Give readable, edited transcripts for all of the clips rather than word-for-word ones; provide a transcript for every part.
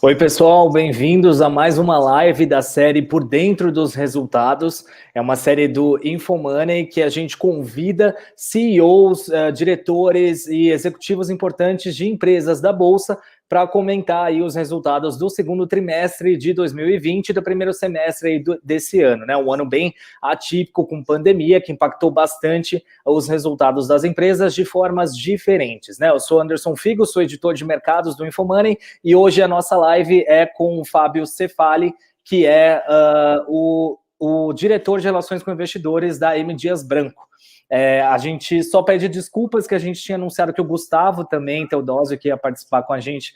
Oi, pessoal, bem-vindos a mais uma live da série Por Dentro dos Resultados. É uma série do InfoMoney que a gente convida CEOs, diretores e executivos importantes de empresas da Bolsa para comentar aí os resultados do segundo trimestre de 2020 e do primeiro semestre aí desse ano, né? Um ano bem atípico com pandemia que impactou bastante os resultados das empresas de formas diferentes, né? Eu sou Anderson Figo, sou editor de mercados do InfoMoney e hoje a nossa live é com o Fábio Cefaly, que é o diretor de relações com investidores da M. Dias Branco. A gente só pede desculpas que a gente tinha anunciado que o Gustavo também, Teodósio, que ia participar com a gente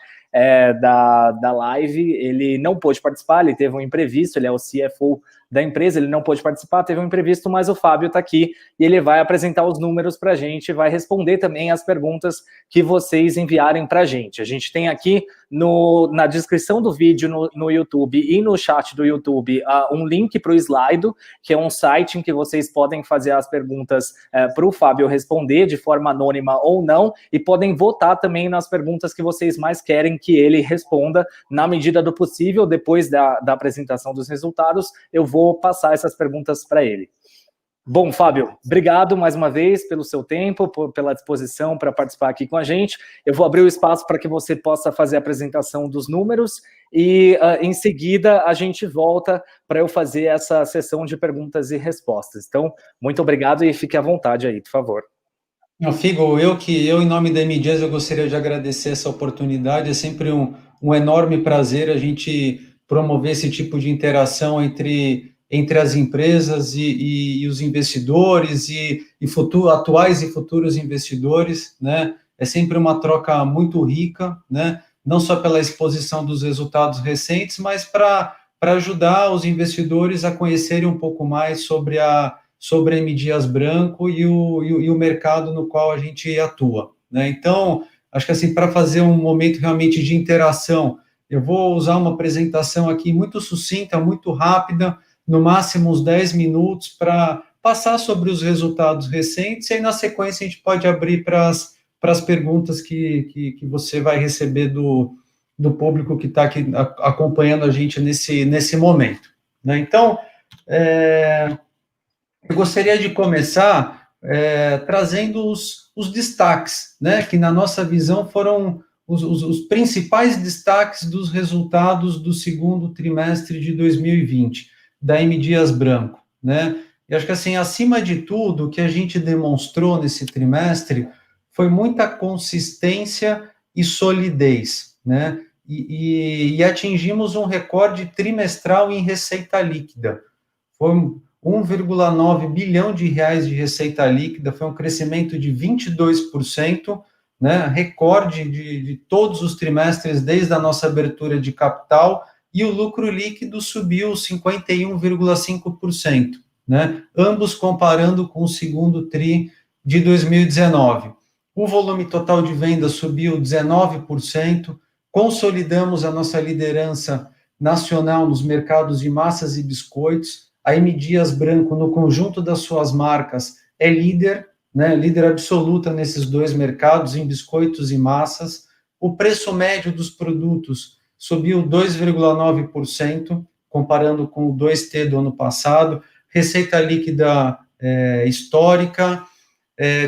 da live, ele não pôde participar, ele teve um imprevisto, ele é o CFO da empresa, ele não pôde participar, teve um imprevisto, mas o Fábio está aqui e ele vai apresentar os números para a gente, vai responder também as perguntas que vocês enviarem para a gente. A gente tem aqui na descrição do vídeo no YouTube e no chat do YouTube um link para o Slido, que é um site em que vocês podem fazer as perguntas para o Fábio responder de forma anônima ou não, e podem votar também nas perguntas que vocês mais querem que ele responda, na medida do possível. Depois da apresentação dos resultados, eu vou passar essas perguntas para ele. Bom, Fábio, obrigado mais uma vez pelo seu tempo, pela disposição para participar aqui com a gente. Eu vou abrir o espaço para que você possa fazer a apresentação dos números e, em seguida, a gente volta para eu fazer essa sessão de perguntas e respostas. Então, muito obrigado e fique à vontade aí, por favor. Figo, eu em nome da M. Dias, eu gostaria de agradecer essa oportunidade. É sempre um enorme prazer a gente promover esse tipo de interação entre as empresas e os investidores e atuais e futuros investidores, né? É sempre uma troca muito rica, né? Não só pela exposição dos resultados recentes, mas para ajudar os investidores a conhecerem um pouco mais sobre a M. Dias Branco e o mercado no qual a gente atua, né? Então, acho que assim, para fazer um momento realmente de interação, eu vou usar uma apresentação aqui muito sucinta, muito rápida, no máximo uns 10 minutos, para passar sobre os resultados recentes, e aí na sequência a gente pode abrir para as perguntas que você vai receber do público que está aqui acompanhando a gente nesse momento, né? Então, eu gostaria de começar trazendo os destaques, né, que na nossa visão foram os principais destaques dos resultados do segundo trimestre de 2020, da M. Dias Branco, né? E acho que, assim, acima de tudo, o que a gente demonstrou nesse trimestre foi muita consistência e solidez, né? E atingimos um recorde trimestral em receita líquida. Foi 1,9 bilhão de reais de receita líquida, foi um crescimento de 22%, né, recorde de todos os trimestres desde a nossa abertura de capital, e o lucro líquido subiu 51,5%, né, ambos comparando com o segundo TRI de 2019. O volume total de vendas subiu 19%, consolidamos a nossa liderança nacional nos mercados de massas e biscoitos. A M. Dias Branco, no conjunto das suas marcas, é líder, né, líder absoluta nesses dois mercados, em biscoitos e massas. O preço médio dos produtos subiu 2,9%, comparando com o 2T do ano passado. Receita líquida histórica.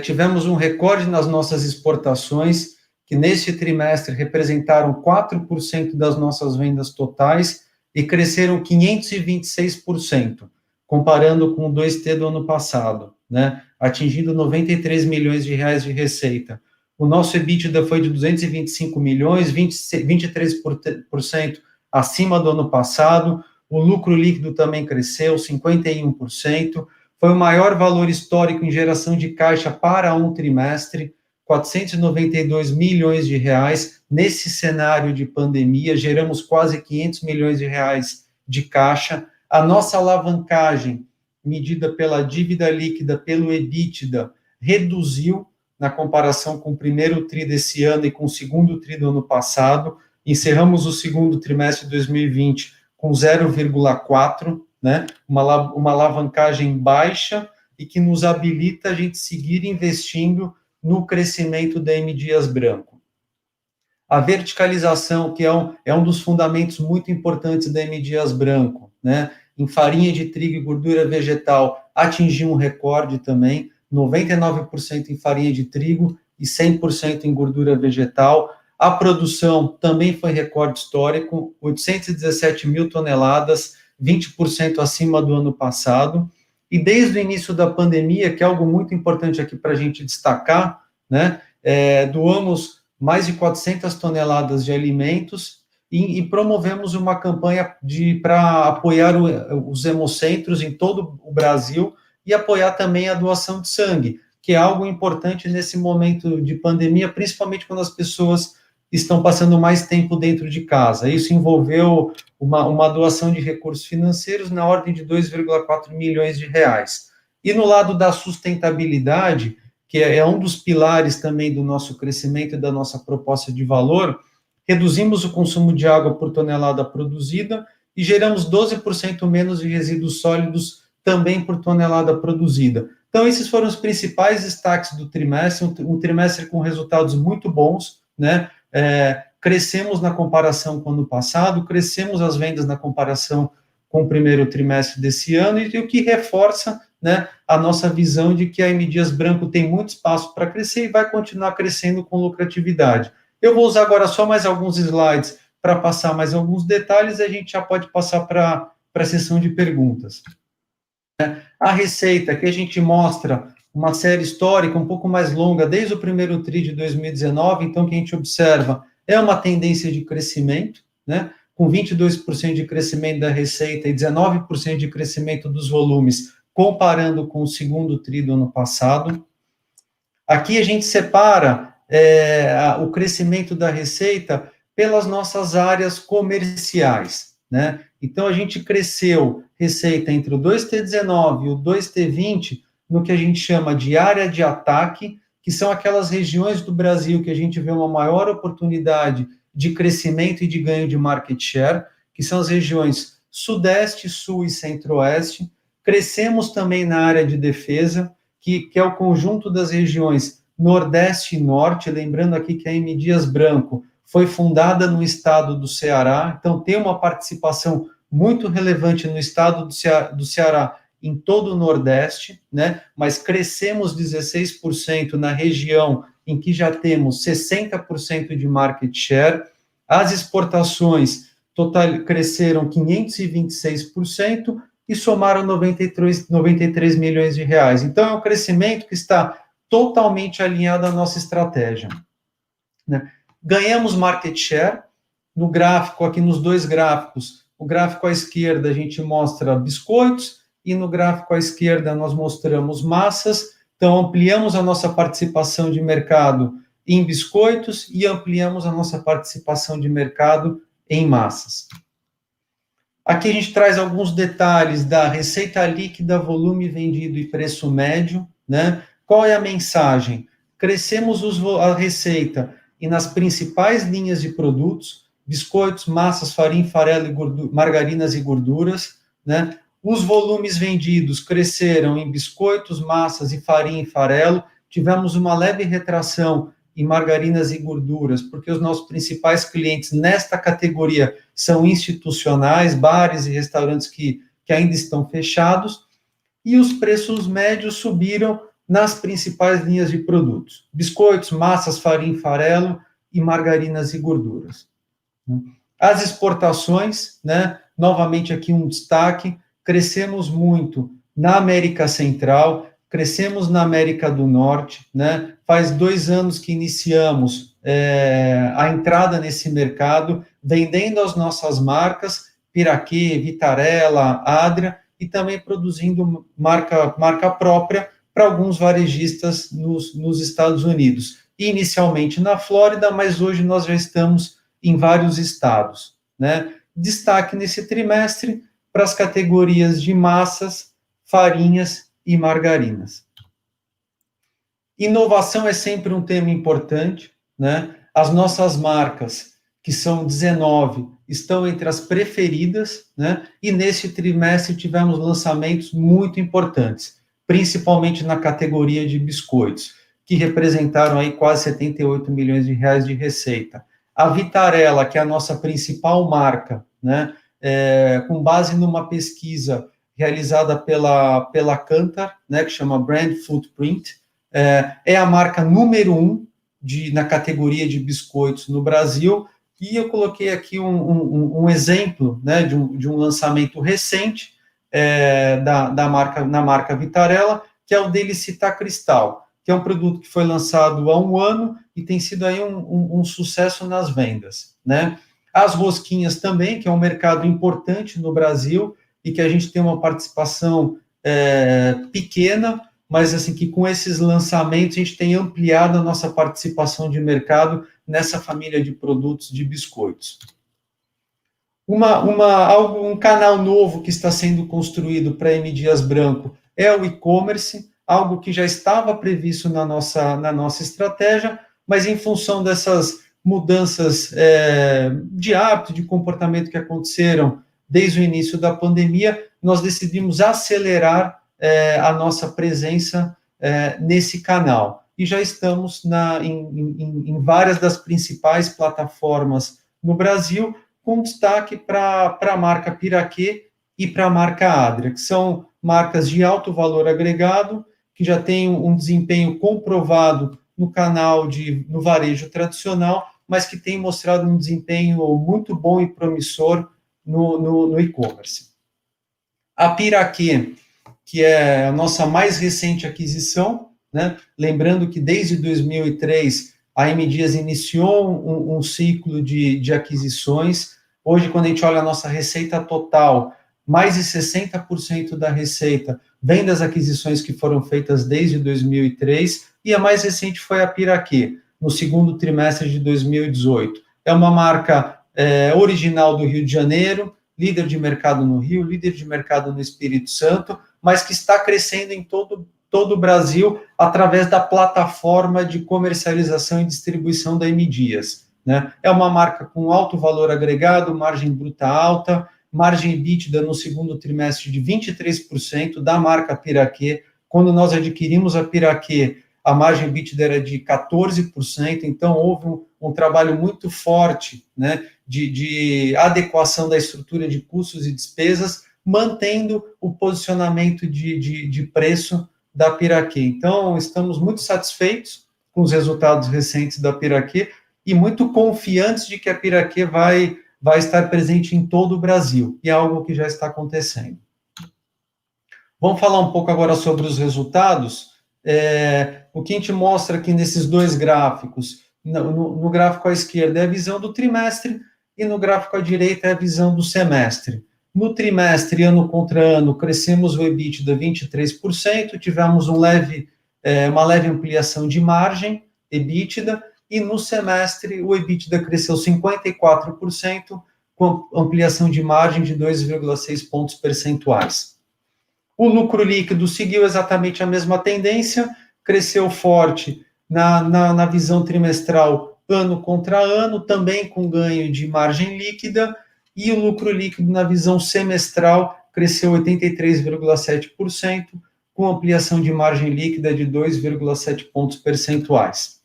Tivemos um recorde nas nossas exportações, que neste trimestre representaram 4% das nossas vendas totais, e cresceram 526%, comparando com o 2T do ano passado, né, atingindo 93 milhões de reais de receita. O nosso EBITDA foi de 225 milhões, 23% acima do ano passado. O lucro líquido também cresceu 51%. Foi o maior valor histórico em geração de caixa para um trimestre, 492 milhões de reais. Nesse cenário de pandemia, geramos quase 500 milhões de reais de caixa. A nossa alavancagem, medida pela dívida líquida, pelo EBITDA, reduziu na comparação com o primeiro TRI desse ano e com o segundo TRI do ano passado. Encerramos o segundo trimestre de 2020 com 0,4, né? Uma alavancagem baixa e que nos habilita a gente seguir investindo no crescimento da M. Dias Branco. a verticalização, que é um dos fundamentos muito importantes da M. Dias Branco, né? Em farinha de trigo e gordura vegetal, atingiu um recorde também, 99% em farinha de trigo e 100% em gordura vegetal. A produção também foi recorde histórico, 817 mil toneladas, 20% acima do ano passado. E desde o início da pandemia, que é algo muito importante aqui para a gente destacar, né, doamos mais de 400 toneladas de alimentos e promovemos uma campanha para apoiar os hemocentros em todo o Brasil e apoiar também a doação de sangue, que é algo importante nesse momento de pandemia, principalmente quando as pessoas estão passando mais tempo dentro de casa. Isso envolveu uma doação de recursos financeiros na ordem de 2,4 milhões de reais. E no lado da sustentabilidade, que é um dos pilares também do nosso crescimento e da nossa proposta de valor, reduzimos o consumo de água por tonelada produzida e geramos 12% menos de resíduos sólidos também por tonelada produzida. Então, esses foram os principais destaques do trimestre, um trimestre com resultados muito bons, né? Crescemos na comparação com o ano passado, crescemos as vendas na comparação com o primeiro trimestre desse ano, e o que reforça, né, a nossa visão de que a M. Dias Branco tem muito espaço para crescer e vai continuar crescendo com lucratividade. Eu vou usar agora só mais alguns slides para passar mais alguns detalhes, e a gente já pode passar para a sessão de perguntas. A receita, que a gente mostra uma série histórica um pouco mais longa, desde o primeiro TRI de 2019, então, que a gente observa é uma tendência de crescimento, né, com 22% de crescimento da receita e 19% de crescimento dos volumes, comparando com o segundo TRI do ano passado. Aqui a gente separa o crescimento da receita pelas nossas áreas comerciais, né? Então, a gente cresceu receita entre o 2T19 e o 2T20 no que a gente chama de área de ataque, que são aquelas regiões do Brasil que a gente vê uma maior oportunidade de crescimento e de ganho de market share, que são as regiões Sudeste, Sul e Centro-Oeste. Crescemos também na área de defesa, que é o conjunto das regiões Nordeste e Norte, lembrando aqui que a M. Dias Branco foi fundada no estado do Ceará, então tem uma participação muito relevante no estado do Ceará, em todo o Nordeste, né? Mas crescemos 16% na região em que já temos 60% de market share. As exportações cresceram 526% e somaram 93 milhões de reais. Então, é um crescimento que está totalmente alinhado à nossa estratégia, né? Ganhamos market share. No gráfico, aqui nos dois gráficos, o gráfico à esquerda a gente mostra biscoitos e no gráfico à esquerda nós mostramos massas. Então, ampliamos a nossa participação de mercado em biscoitos e ampliamos a nossa participação de mercado em massas. Aqui a gente traz alguns detalhes da receita líquida, volume vendido e preço médio, né? Qual é a mensagem? Crescemos a receita e nas principais linhas de produtos, biscoitos, massas, farinha, farelo, margarinas e gorduras, né? Os volumes vendidos cresceram em biscoitos, massas e farinha e farelo. Tivemos uma leve retração em margarinas e gorduras, porque os nossos principais clientes nesta categoria são institucionais, bares e restaurantes que ainda estão fechados, e os preços médios subiram nas principais linhas de produtos: biscoitos, massas, farinha, farelo e margarinas e gorduras. As exportações, né, novamente aqui um destaque, crescemos muito na América Central, crescemos na América do Norte, né? Faz 2 anos que iniciamos a entrada nesse mercado, vendendo as nossas marcas, Piraquê, Vitarella, Adria, e também produzindo marca própria para alguns varejistas nos Estados Unidos. Inicialmente na Flórida, mas hoje nós já estamos em vários estados, né? Destaque nesse trimestre para as categorias de massas, farinhas e margarinas. Inovação é sempre um tema importante, né? As nossas marcas, que são 19, estão entre as preferidas, né? E nesse trimestre tivemos lançamentos muito importantes, principalmente na categoria de biscoitos, que representaram aí quase 78 milhões de reais de receita. A Vitarella, que é a nossa principal marca, né, com base numa pesquisa realizada pela Kantar, né, que chama Brand Footprint, é a marca número 1 na categoria de biscoitos no Brasil, e eu coloquei aqui um exemplo, né, de um lançamento recente na marca Vitarella, que é o Delicita Cristal, que é um produto que foi lançado há um ano e tem sido aí um sucesso nas vendas, né? As rosquinhas também, que é um mercado importante no Brasil e que a gente tem uma participação pequena, mas assim que com esses lançamentos a gente tem ampliado a nossa participação de mercado nessa família de produtos de biscoitos. Um canal novo que está sendo construído para M. Dias Branco é o e-commerce, algo que já estava previsto na nossa estratégia, mas em função dessas mudanças de hábito, de comportamento que aconteceram desde o início da pandemia, nós decidimos acelerar a nossa presença nesse canal. E já estamos em várias das principais plataformas no Brasil, com destaque para a marca Piraquê e para a marca Adria, que são marcas de alto valor agregado, que já têm um desempenho comprovado no varejo tradicional, mas que têm mostrado um desempenho muito bom e promissor no e-commerce. A Piraquê, que é a nossa mais recente aquisição, né? Lembrando que desde 2003 a M. Dias iniciou um ciclo de aquisições. Hoje, quando a gente olha a nossa receita total, mais de 60% da receita vem das aquisições que foram feitas desde 2003, e a mais recente foi a Piraquê, no segundo trimestre de 2018. É uma marca original do Rio de Janeiro, líder de mercado no Rio, líder de mercado no Espírito Santo, mas que está crescendo em todo o Brasil através da plataforma de comercialização e distribuição da M. Dias, né? É uma marca com alto valor agregado, margem bruta alta, margem EBITDA no segundo trimestre de 23% da marca Piraquê. Quando nós adquirimos a Piraquê, a margem EBITDA era de 14%, então houve um trabalho muito forte, né, de adequação da estrutura de custos e despesas, mantendo o posicionamento de preço da Piraquê. Então, estamos muito satisfeitos com os resultados recentes da Piraquê e muito confiantes de que a Piraquê vai estar presente em todo o Brasil, e é algo que já está acontecendo. Vamos falar um pouco agora sobre os resultados. O que a gente mostra aqui nesses dois gráficos, no gráfico à esquerda é a visão do trimestre, e no gráfico à direita é a visão do semestre. No trimestre, ano contra ano, crescemos o EBITDA 23%, tivemos uma leve ampliação de margem EBITDA, e no semestre o EBITDA cresceu 54%, com ampliação de margem de 2,6 pontos percentuais. O lucro líquido seguiu exatamente a mesma tendência, cresceu forte na visão trimestral ano contra ano, também com ganho de margem líquida, e o lucro líquido na visão semestral cresceu 83,7%, com ampliação de margem líquida de 2,7 pontos percentuais.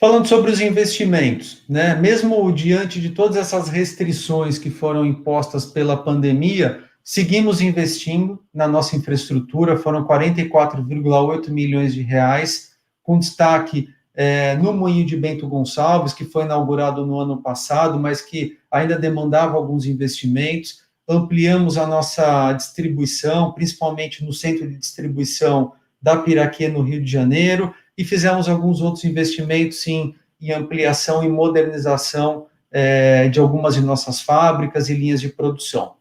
Falando sobre os investimentos, né? Mesmo diante de todas essas restrições que foram impostas pela pandemia, seguimos investindo na nossa infraestrutura, foram 44,8 milhões de reais, com destaque no Moinho de Bento Gonçalves, que foi inaugurado no ano passado, mas que ainda demandava alguns investimentos. Ampliamos a nossa distribuição, principalmente no centro de distribuição da Piraquê, no Rio de Janeiro, e fizemos alguns outros investimentos em ampliação e modernização de algumas de nossas fábricas e linhas de produção.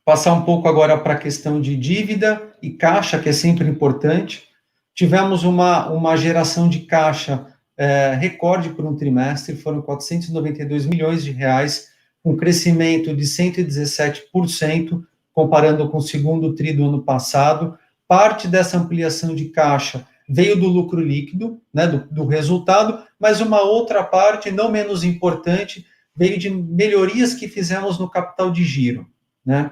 Passar um pouco agora para a questão de dívida e caixa, que é sempre importante. Tivemos uma geração de caixa recorde por um trimestre, foram 492 milhões de reais, um crescimento de 117%, comparando com o segundo tri do ano passado. Parte dessa ampliação de caixa veio do lucro líquido, né, do resultado, mas uma outra parte, não menos importante, veio de melhorias que fizemos no capital de giro, né?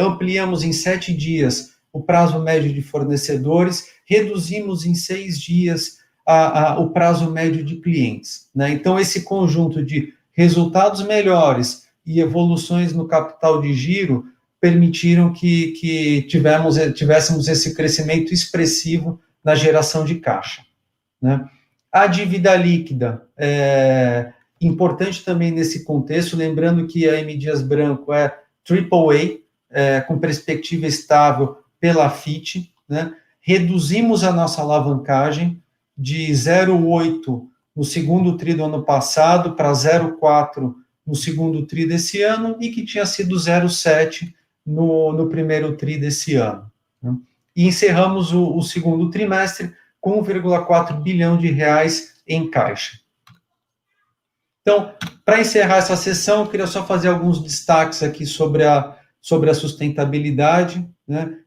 Ampliamos em 7 dias o prazo médio de fornecedores, reduzimos em 6 dias o prazo médio de clientes, né? Então, esse conjunto de resultados melhores e evoluções no capital de giro permitiram que tivéssemos esse crescimento expressivo na geração de caixa, né? A dívida líquida é importante também nesse contexto, lembrando que a M. Dias Branco é AAA, com perspectiva estável pela Fitch, né? Reduzimos a nossa alavancagem de 0,8 no segundo tri do ano passado para 0,4 no segundo tri desse ano e que tinha sido 0,7 no primeiro tri desse ano, né? E encerramos o segundo trimestre com 1,4 bilhão de reais em caixa. Então, para encerrar essa sessão, eu queria só fazer alguns destaques aqui sobre a sustentabilidade, né?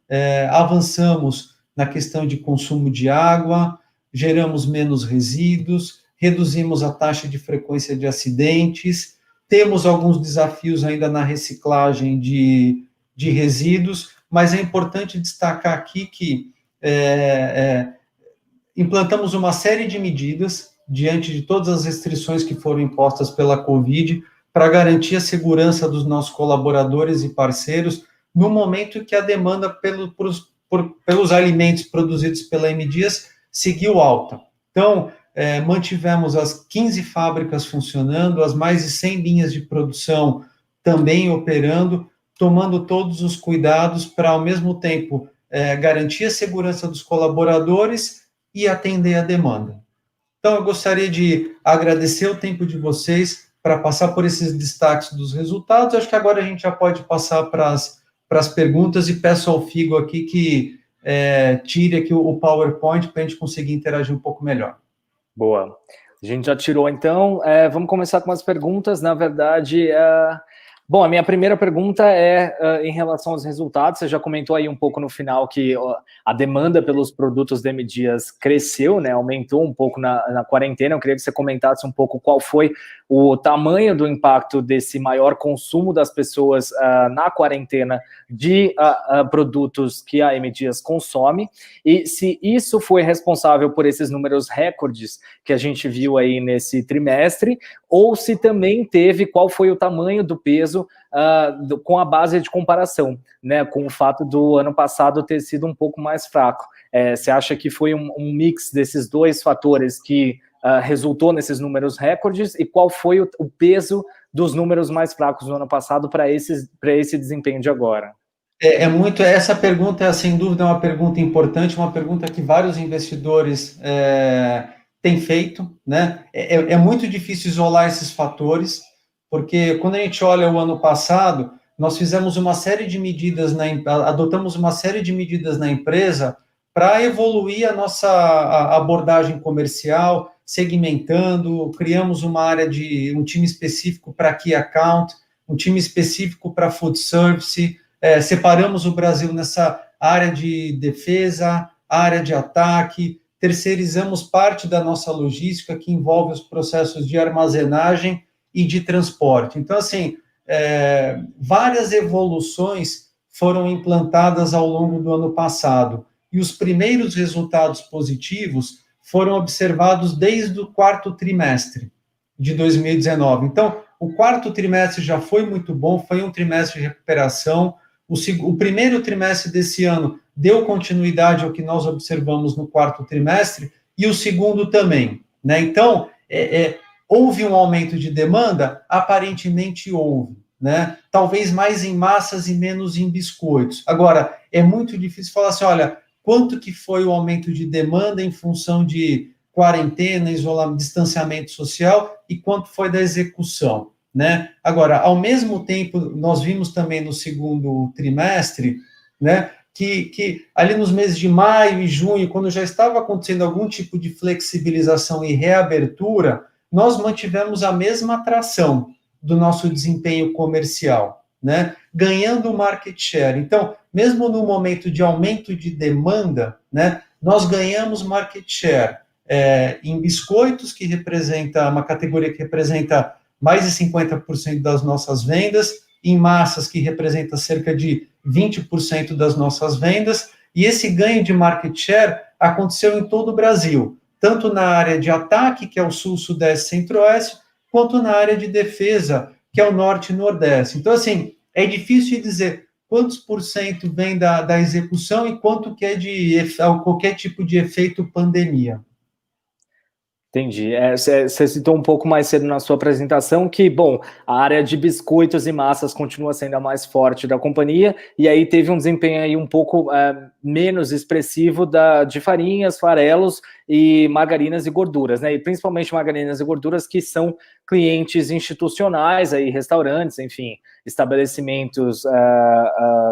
Avançamos na questão de consumo de água, geramos menos resíduos, reduzimos a taxa de frequência de acidentes, temos alguns desafios ainda na reciclagem de resíduos, mas é importante destacar aqui que implantamos uma série de medidas diante de todas as restrições que foram impostas pela Covid para garantir a segurança dos nossos colaboradores e parceiros no momento que a demanda pelos alimentos produzidos pela M. Dias seguiu alta. Então, mantivemos as 15 fábricas funcionando, as mais de 100 linhas de produção também operando, tomando todos os cuidados para, ao mesmo tempo, garantir a segurança dos colaboradores e atender a demanda. Então, eu gostaria de agradecer o tempo de vocês para passar por esses destaques dos resultados. Acho que agora a gente já pode passar para as perguntas e peço ao Figo aqui que tire aqui o PowerPoint para a gente conseguir interagir um pouco melhor. Boa. A gente já tirou, então. Vamos começar com as perguntas. Na verdade, bom, a minha primeira pergunta é em relação aos resultados. Você já comentou aí um pouco no final que a demanda pelos produtos da M. Dias cresceu, né? Aumentou um pouco na quarentena. Eu queria que você comentasse um pouco qual foi o tamanho do impacto desse maior consumo das pessoas na quarentena de produtos que a M. Dias consome e se isso foi responsável por esses números recordes que a gente viu aí nesse trimestre, ou se também teve, qual foi o tamanho do peso com a base de comparação, né, com o fato do ano passado ter sido um pouco mais fraco. Você acha que foi um mix desses dois fatores que resultou nesses números recordes, e qual foi o peso dos números mais fracos do ano passado para esse desempenho de agora? Essa pergunta, sem dúvida, é uma pergunta importante, uma pergunta que vários investidores têm feito, né? É muito difícil isolar esses fatores, porque quando a gente olha o ano passado, nós fizemos uma série de medidas, adotamos uma série de medidas na empresa para evoluir a nossa abordagem comercial, segmentando, criamos um time específico para Key Account, um time específico para Food Service, separamos o Brasil nessa área de defesa, área de ataque, terceirizamos parte da nossa logística, que envolve os processos de armazenagem e de transporte. Então, assim, várias evoluções foram implantadas ao longo do ano passado, e os primeiros resultados positivos foram observados desde o quarto trimestre de 2019. Então, o quarto trimestre já foi muito bom, foi um trimestre de recuperação. O primeiro trimestre desse ano deu continuidade ao que nós observamos no quarto trimestre, e o segundo também, né? Então, houve um aumento de demanda? Aparentemente houve, né? Talvez mais em massas e menos em biscoitos. Agora, é muito difícil falar assim, olha, quanto que foi o aumento de demanda em função de quarentena, isolamento, distanciamento social, e quanto foi da execução, né? Agora, ao mesmo tempo, nós vimos também no segundo trimestre, né, que ali nos meses de maio e junho, quando já estava acontecendo algum tipo de flexibilização e reabertura, nós mantivemos a mesma atração do nosso desempenho comercial, né, ganhando market share. Então, mesmo no momento de aumento de demanda, né, nós ganhamos market share em biscoitos, que representa uma categoria que representa mais de 50% das nossas vendas, em massas, que representa cerca de 20% das nossas vendas, e esse ganho de market share aconteceu em todo o Brasil, tanto na área de ataque, que é o sul, sudeste, centro-oeste, quanto na área de defesa, que é o norte e nordeste. Então, assim, é difícil dizer quantos por cento vem da execução e quanto que é de qualquer tipo de efeito pandemia. Entendi. Você citou um pouco mais cedo na sua apresentação que, bom, a área de biscoitos e massas continua sendo a mais forte da companhia, e aí teve um desempenho aí um pouco menos expressivo de farinhas, farelos e margarinas e gorduras, né? E principalmente margarinas e gorduras que são clientes institucionais, aí restaurantes, enfim, estabelecimentos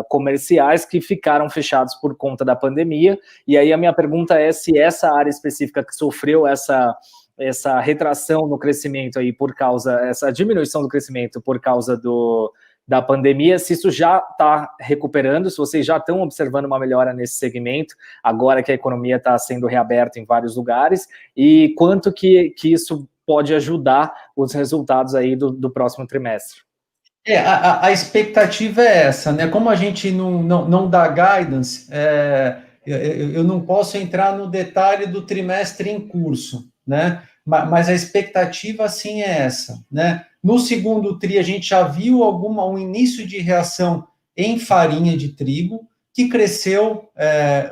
comerciais que ficaram fechados por conta da pandemia. E aí a minha pergunta é se essa área específica que sofreu essa retração no crescimento aí por causa, essa diminuição do crescimento por causa da pandemia, se isso já está recuperando, se vocês já estão observando uma melhora nesse segmento, agora que a economia está sendo reaberta em vários lugares, e quanto que isso pode ajudar os resultados aí do próximo trimestre. A expectativa é essa, né? Como a gente não dá guidance, eu não posso entrar no detalhe do trimestre em curso, né? Mas a expectativa, sim, é essa, né? No segundo TRI, a gente já viu um início de reação em farinha de trigo, que cresceu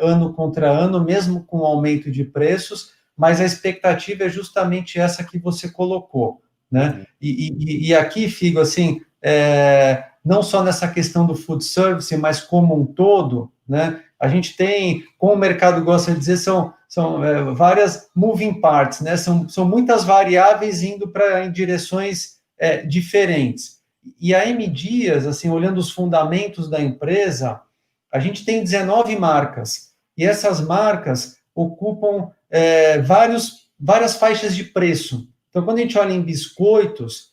ano contra ano, mesmo com o aumento de preços, mas a expectativa é justamente essa que você colocou, né? E aqui, Figo, assim, não só nessa questão do food service, mas como um todo, né? A gente tem, como o mercado gosta de dizer, são várias moving parts, né? São muitas variáveis indo em direções diferentes. E a M Dias, assim, olhando os fundamentos da empresa, a gente tem 19 marcas, e essas marcas ocupam várias faixas de preço. Então, quando a gente olha em biscoitos,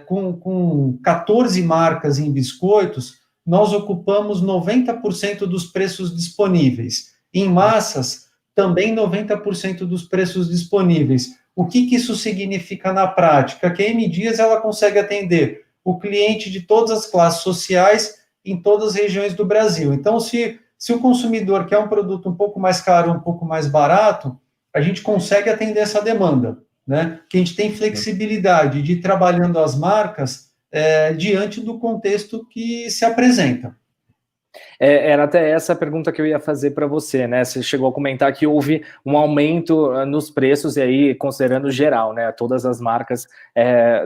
com 14 marcas em biscoitos, nós ocupamos 90% dos preços disponíveis. Em massas, também 90% dos preços disponíveis. O que isso significa na prática? Que a M Dias ela consegue atender o cliente de todas as classes sociais em todas as regiões do Brasil. Então, se o consumidor quer um produto um pouco mais caro, um pouco mais barato, a gente consegue atender essa demanda, né? Que a gente tem flexibilidade de ir trabalhando as marcas diante do contexto que se apresenta. Era até essa a pergunta que eu ia fazer para você, né? Você chegou a comentar que houve um aumento nos preços, e aí, considerando geral, né? Todas as marcas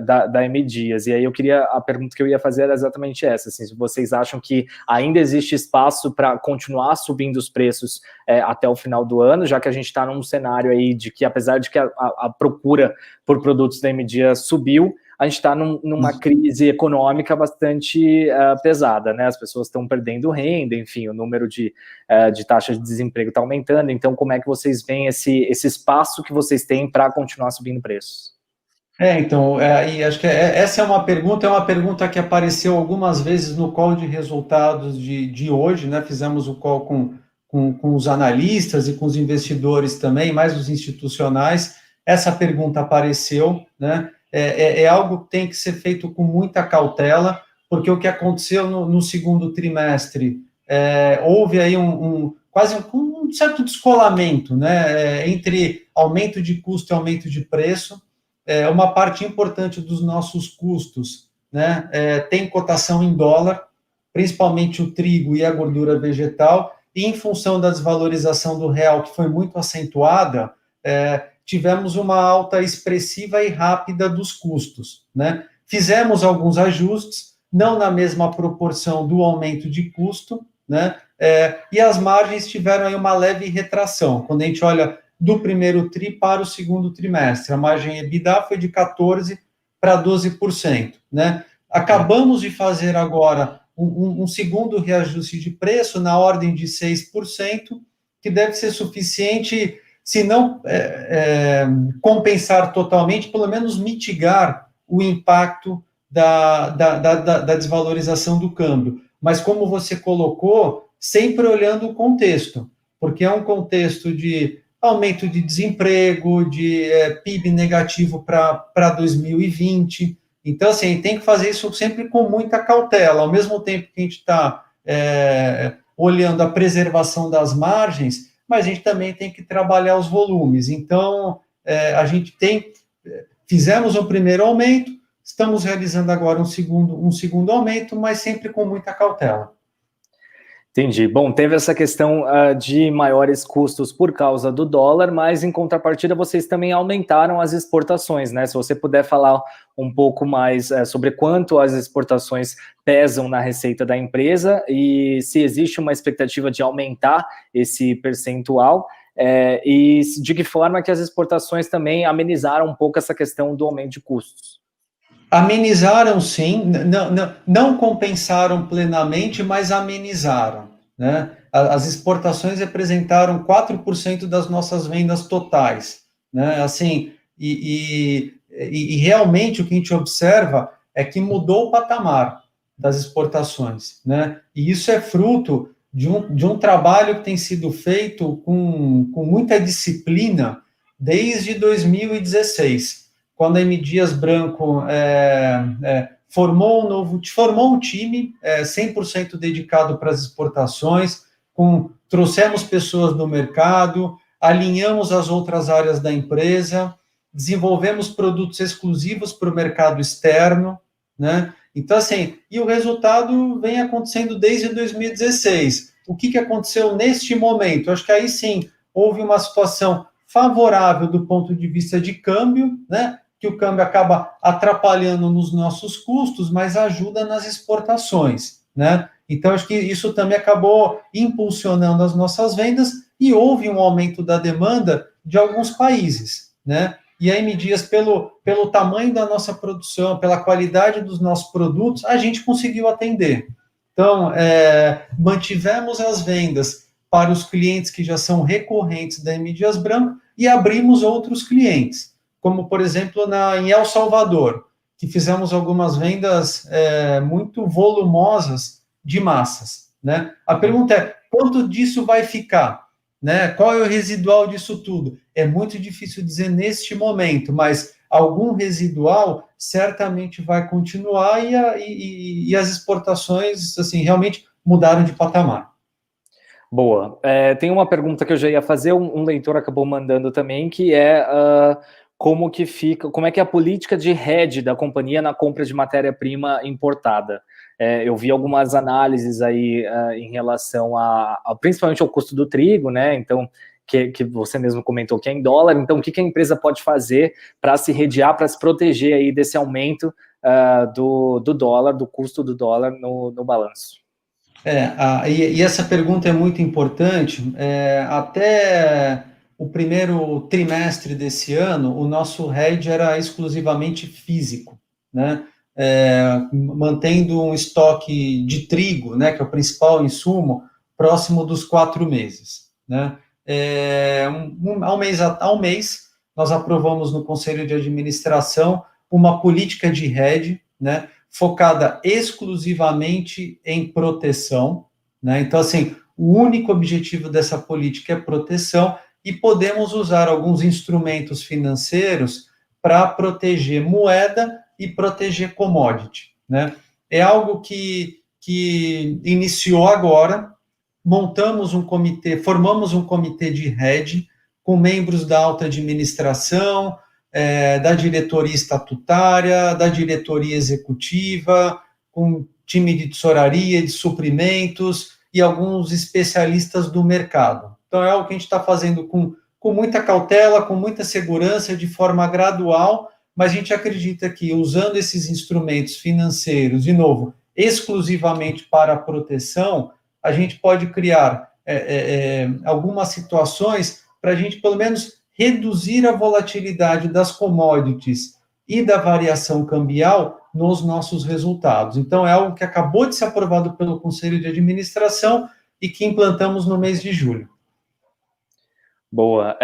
da M Dias. E aí a pergunta que eu ia fazer era exatamente essa, assim, se vocês acham que ainda existe espaço para continuar subindo os preços até o final do ano, já que a gente está num cenário aí de que, apesar de que a procura por produtos da M Dias subiu, a gente está numa crise econômica bastante pesada, né? As pessoas estão perdendo renda, enfim, o número de taxa de desemprego está aumentando. Então, como é que vocês veem esse espaço que vocês têm para continuar subindo preços? Então, e acho que essa é uma pergunta que apareceu algumas vezes no call de resultados de hoje, né? Fizemos o call com os analistas e com os investidores também, mais os institucionais. Essa pergunta apareceu, né? É algo que tem que ser feito com muita cautela, porque o que aconteceu no segundo trimestre, houve aí quase um certo descolamento, né? Entre aumento de custo e aumento de preço. Uma parte importante dos nossos custos, né, tem cotação em dólar, principalmente o trigo e a gordura vegetal, e em função da desvalorização do real, que foi muito acentuada, tivemos uma alta expressiva e rápida dos custos, né? Fizemos alguns ajustes, não na mesma proporção do aumento de custo, né? E as margens tiveram aí uma leve retração. Quando a gente olha do primeiro TRI para o segundo trimestre, a margem EBITDA foi de 14% para 12%, né? Acabamos de fazer agora um segundo reajuste de preço na ordem de 6%, que deve ser suficiente, se não compensar totalmente, pelo menos mitigar o impacto da desvalorização do câmbio. Mas, como você colocou, sempre olhando o contexto, porque é um contexto de aumento de desemprego, de PIB negativo para 2020. Então, assim, tem que fazer isso sempre com muita cautela. Ao mesmo tempo que a gente está olhando a preservação das margens, mas a gente também tem que trabalhar os volumes. Então, a gente fizemos um primeiro aumento, estamos realizando agora um segundo aumento, mas sempre com muita cautela. Entendi. Bom, teve essa questão de maiores custos por causa do dólar, mas em contrapartida vocês também aumentaram as exportações, né? Se você puder falar um pouco mais sobre quanto as exportações pesam na receita da empresa e se existe uma expectativa de aumentar esse percentual, e de que forma que as exportações também amenizaram um pouco essa questão do aumento de custos. Amenizaram, sim, não compensaram plenamente, mas amenizaram, né? As exportações representaram 4% das nossas vendas totais, né? Assim, e realmente o que a gente observa é que mudou o patamar das exportações, né? E isso é fruto de um trabalho que tem sido feito com muita disciplina desde 2016. Quando a M. Dias Branco formou um time 100% dedicado para as exportações, trouxemos pessoas do mercado, alinhamos as outras áreas da empresa, desenvolvemos produtos exclusivos para o mercado externo, né? Então, assim, e o resultado vem acontecendo desde 2016. O que aconteceu neste momento? Acho que aí sim houve uma situação favorável do ponto de vista de câmbio, né? Que o câmbio acaba atrapalhando nos nossos custos, mas ajuda nas exportações, né? Então, acho que isso também acabou impulsionando as nossas vendas e houve um aumento da demanda de alguns países, né? E aí, medidas pelo tamanho da nossa produção, pela qualidade dos nossos produtos, a gente conseguiu atender. Então, mantivemos as vendas para os clientes que já são recorrentes da M. Dias Branco e abrimos outros clientes, como, por exemplo, em El Salvador, que fizemos algumas vendas muito volumosas de massas, né? A pergunta é, quanto disso vai ficar? Né? Qual é o residual disso tudo? É muito difícil dizer neste momento, mas algum residual certamente vai continuar e as exportações, assim, realmente mudaram de patamar. Boa. Tem uma pergunta que eu já ia fazer, um leitor acabou mandando também, que como é que é a política de hedge da companhia na compra de matéria-prima importada. Eu vi algumas análises aí em relação principalmente ao custo do trigo, né? Então, que você mesmo comentou que é em dólar. Então, o que a empresa pode fazer para se hedgear, para se proteger aí desse aumento do dólar, do custo do dólar no balanço? E essa pergunta é muito importante. Até o primeiro trimestre desse ano, o nosso hedge era exclusivamente físico, né? Mantendo um estoque de trigo, né, que é o principal insumo, próximo dos 4 meses, né? Ao mês, nós aprovamos no Conselho de Administração uma política de hedge, né, focada exclusivamente em proteção, né? Então, assim, o único objetivo dessa política é proteção e podemos usar alguns instrumentos financeiros para proteger moeda e proteger commodity, né? É algo que iniciou agora, formamos um comitê de hedge com membros da alta administração, da diretoria estatutária, da diretoria executiva, com time de tesouraria, de suprimentos e alguns especialistas do mercado. Então, é algo que a gente está fazendo com muita cautela, com muita segurança, de forma gradual, mas a gente acredita que, usando esses instrumentos financeiros, de novo, exclusivamente para a proteção, a gente pode criar algumas situações para a gente, pelo menos, reduzir a volatilidade das commodities e da variação cambial nos nossos resultados. Então, é algo que acabou de ser aprovado pelo Conselho de Administração e que implantamos no mês de julho. Boa.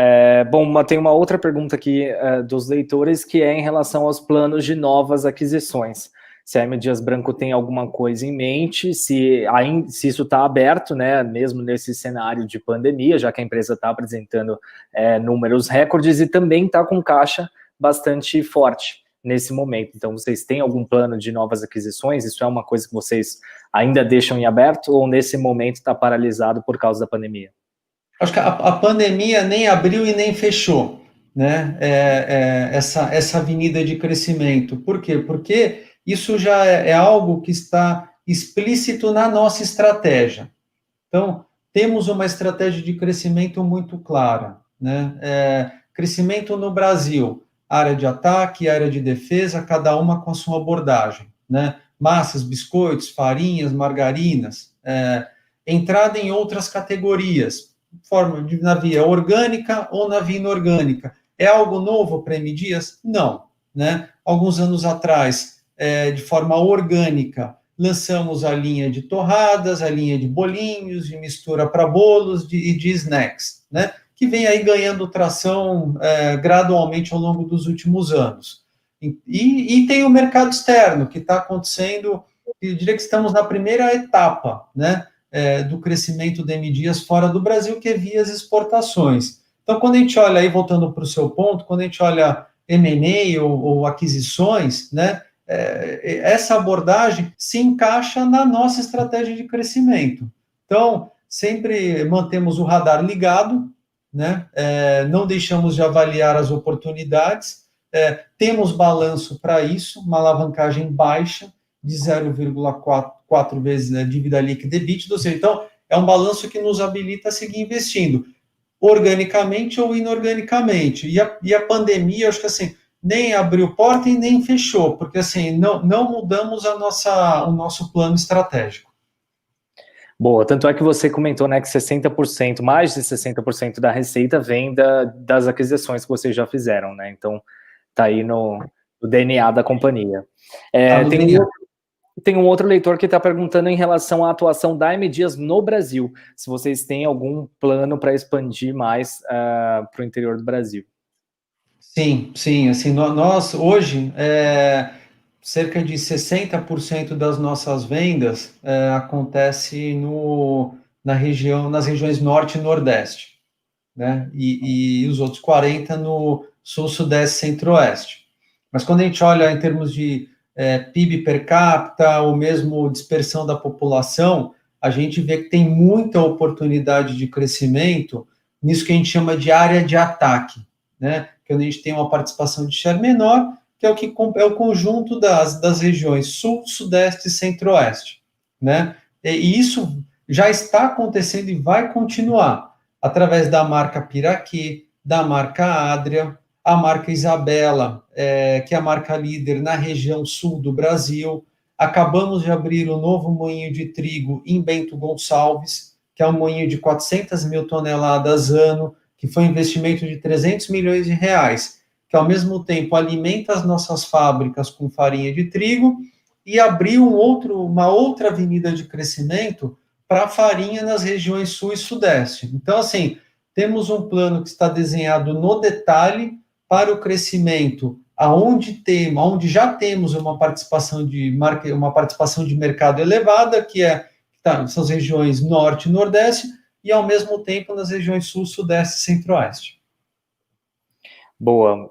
Bom, tem uma outra pergunta aqui dos leitores, que é em relação aos planos de novas aquisições. Se a M. Dias Branco tem alguma coisa em mente, se isso está aberto, né, mesmo nesse cenário de pandemia, já que a empresa está apresentando números recordes e também está com caixa bastante forte nesse momento. Então, vocês têm algum plano de novas aquisições? Isso é uma coisa que vocês ainda deixam em aberto ou nesse momento está paralisado por causa da pandemia? Acho que a pandemia nem abriu e nem fechou, né? Essa avenida de crescimento. Por quê? Porque isso já é algo que está explícito na nossa estratégia. Então, temos uma estratégia de crescimento muito clara, né? Crescimento no Brasil, área de ataque, área de defesa, cada uma com a sua abordagem, né? Massas, biscoitos, farinhas, margarinas, entrada em outras categorias, forma de na via orgânica ou na via inorgânica. É algo novo para M. Dias? Não, né? Alguns anos atrás, de forma orgânica, lançamos a linha de torradas, a linha de bolinhos, de mistura para bolos e de snacks, né? Que vem aí ganhando tração gradualmente ao longo dos últimos anos. E tem o mercado externo, que está acontecendo, eu diria que estamos na primeira etapa, né? Do crescimento de M. Dias fora do Brasil, que é via as exportações. Então, quando a gente olha aí, voltando para o seu ponto, quando a gente olha M&A ou aquisições, né? Essa abordagem se encaixa na nossa estratégia de crescimento. Então, sempre mantemos o radar ligado, né? Não deixamos de avaliar as oportunidades, temos balanço para isso, uma alavancagem baixa de 0,4 vezes a dívida líquida EBITDA, ou seja, então é um balanço que nos habilita a seguir investindo, organicamente ou inorganicamente. E a pandemia, acho que assim, nem abriu porta e nem fechou, porque assim, não mudamos o nosso plano estratégico. Boa, tanto é que você comentou, né, que 60%, mais de 60% da receita vem das aquisições que vocês já fizeram, né? Então, tá aí no DNA da companhia. Tá no DNA. Tem um outro leitor que está perguntando em relação à atuação da M Dias no Brasil, se vocês têm algum plano para expandir mais para o interior do Brasil. Sim, assim, nós hoje, cerca de 60% das nossas vendas acontece nas regiões norte e nordeste, né? E os outros 40% no sul, sudeste, centro-oeste. Mas quando a gente olha em termos de PIB per capita, ou mesmo dispersão da população, a gente vê que tem muita oportunidade de crescimento nisso que a gente chama de área de ataque, né? Que a gente tem uma participação de share menor, que é o conjunto das regiões sul, sudeste e centro-oeste, né? E isso já está acontecendo e vai continuar através da marca Piraquê, da marca Adria, a marca Isabela, que é a marca líder na região sul do Brasil. Acabamos de abrir um novo moinho de trigo em Bento Gonçalves, que é um moinho de 400 mil toneladas ano, que foi um investimento de 300 milhões de reais, que ao mesmo tempo alimenta as nossas fábricas com farinha de trigo e abriu uma outra avenida de crescimento para a farinha nas regiões sul e sudeste. Então, assim, temos um plano que está desenhado no detalhe para o crescimento, onde já temos uma participação de mercado elevada, são as regiões norte e nordeste, e ao mesmo tempo nas regiões sul, sudeste e centro-oeste. Boa.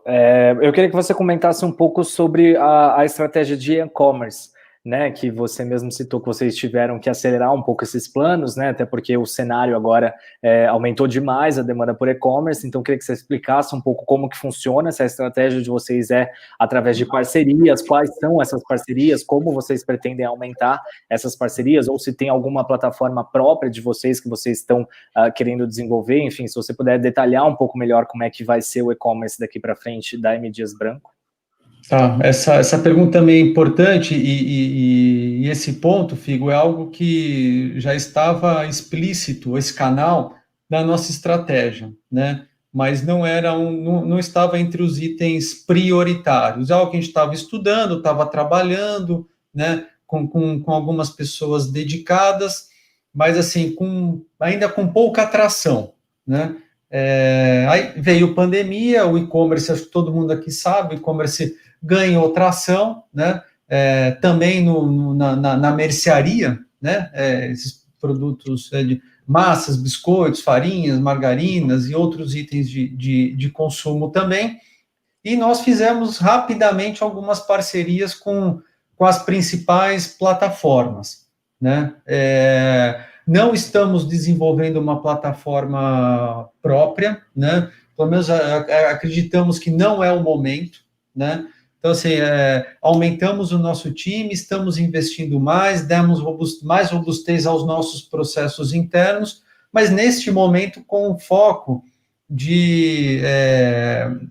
Eu queria que você comentasse um pouco sobre a estratégia de e-commerce, né, que você mesmo citou que vocês tiveram que acelerar um pouco esses planos, né, até porque o cenário agora aumentou demais a demanda por e-commerce, então eu queria que você explicasse um pouco como que funciona essa estratégia de vocês através de parcerias, quais são essas parcerias, como vocês pretendem aumentar essas parcerias, ou se tem alguma plataforma própria de vocês que vocês estão querendo desenvolver, enfim, se você puder detalhar um pouco melhor como é que vai ser o e-commerce daqui para frente da M. Dias Branco. Tá, essa pergunta também é importante e esse ponto, Figo, é algo que já estava explícito, esse canal, na nossa estratégia, né? Mas não estava entre os itens prioritários. É algo que a gente estava estudando, estava trabalhando, né? Com algumas pessoas dedicadas, mas assim, ainda com pouca atração, né? Aí veio pandemia, o e-commerce, acho que todo mundo aqui sabe, o e-commerce ganhou tração, né? Também na mercearia, né? Esses produtos de massas, biscoitos, farinhas, margarinas e outros itens de consumo também. E nós fizemos rapidamente algumas parcerias com as principais plataformas, né? Não estamos desenvolvendo uma plataforma própria, né? Pelo menos acreditamos que não é o momento, né? Então, assim, aumentamos o nosso time, estamos investindo mais, demos mais robustez aos nossos processos internos, mas neste momento com o foco de